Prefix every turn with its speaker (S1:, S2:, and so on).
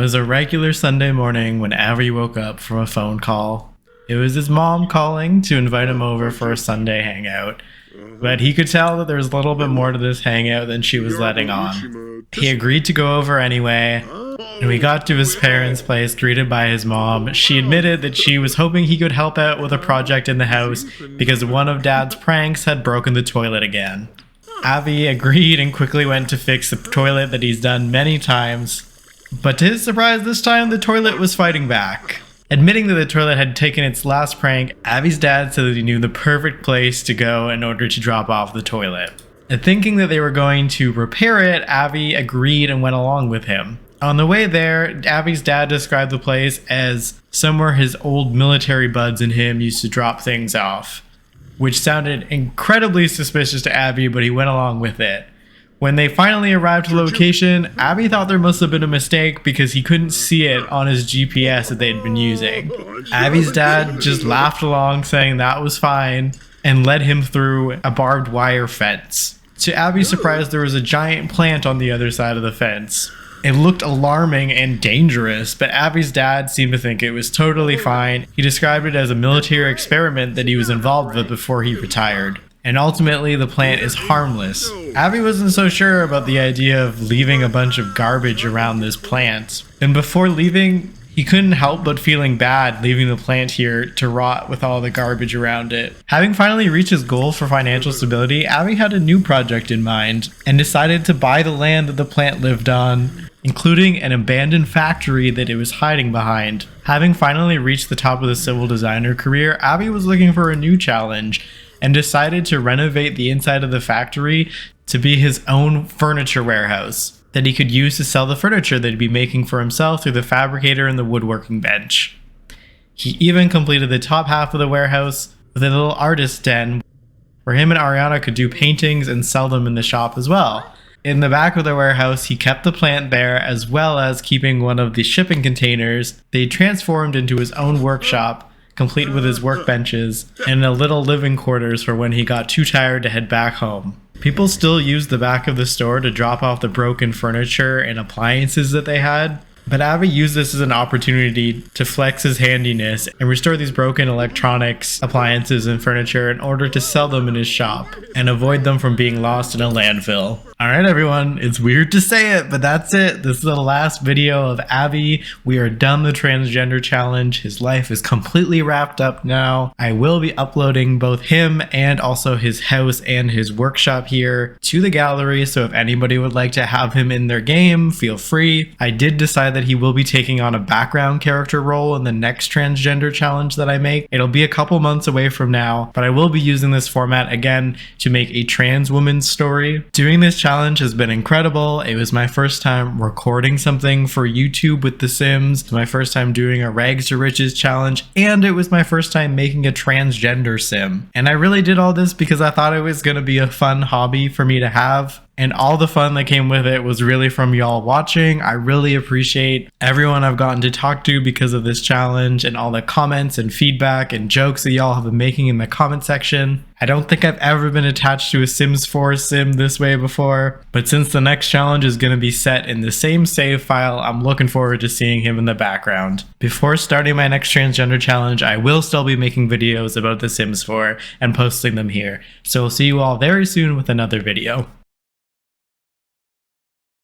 S1: was a regular Sunday morning when Avi woke up from a phone call. It was his mom calling to invite him over for a Sunday hangout, but he could tell that there was a little bit more to this hangout than she was letting on. He agreed to go over anyway. When we got to his parents' place, greeted by his mom, she admitted that she was hoping he could help out with a project in the house because one of Dad's pranks had broken the toilet again. Avi agreed and quickly went to fix the toilet that he's done many times, but to his surprise this time the toilet was fighting back. Admitting that the toilet had taken its last prank, Avi's dad said that he knew the perfect place to go in order to drop off the toilet. And thinking that they were going to repair it, Avi agreed and went along with him. On the way there, Avi's dad described the place as somewhere his old military buds and him used to drop things off, which sounded incredibly suspicious to Avi, but he went along with it. When they finally arrived to the location, Avi thought there must have been a mistake because he couldn't see it on his GPS that they'd been using. Avi's dad just laughed along, saying that was fine, and led him through a barbed wire fence. To Avi's surprise, there was a giant plant on the other side of the fence. It looked alarming and dangerous, but Avi's dad seemed to think it was totally fine. He described it as a military experiment that he was involved with before he retired. And ultimately, the plant is harmless. Avi wasn't so sure about the idea of leaving a bunch of garbage around this plant. And before leaving, he couldn't help but feeling bad leaving the plant here to rot with all the garbage around it. Having finally reached his goal for financial stability, Avi had a new project in mind and decided to buy the land that the plant lived on, including an abandoned factory that it was hiding behind. Having finally reached the top of the civil designer career, Avi was looking for a new challenge and decided to renovate the inside of the factory to be his own furniture warehouse that he could use to sell the furniture that he'd be making for himself through the fabricator and the woodworking bench. He even completed the top half of the warehouse with a little artist den where him and Ariana could do paintings and sell them in the shop as well. In the back of the warehouse, he kept the plant there as well as keeping one of the shipping containers they transformed into his own workshop, complete with his workbenches and a little living quarters for when he got too tired to head back home. People still used the back of the store to drop off the broken furniture and appliances that they had, but Avi used this as an opportunity to flex his handiness and restore these broken electronics, appliances, and furniture in order to sell them in his shop and avoid them from being lost in a landfill. Alright everyone, it's weird to say it, but that's it. This is the last video of Avi. We are done the transgender challenge. His life is completely wrapped up now. I will be uploading both him and also his house and his workshop here to the gallery, so if anybody would like to have him in their game, feel free. I did decide that he will be taking on a background character role in the next transgender challenge that I make. It'll be a couple months away from now, but I will be using this format again to make a trans woman's story. Doing this challenge has been incredible. It was my first time recording something for YouTube with The Sims. It was my first time doing a Rags to Riches challenge, and it was my first time making a transgender sim. And I really did all this because I thought it was going to be a fun hobby for me to have. And all the fun that came with it was really from y'all watching. I really appreciate everyone I've gotten to talk to because of this challenge and all the comments and feedback and jokes that y'all have been making in the comment section. I don't think I've ever been attached to a Sims 4 sim this way before, but since the next challenge is going to be set in the same save file, I'm looking forward to seeing him in the background. Before starting my next transgender challenge, I will still be making videos about The Sims 4 and posting them here. So we'll see you all very soon with another video.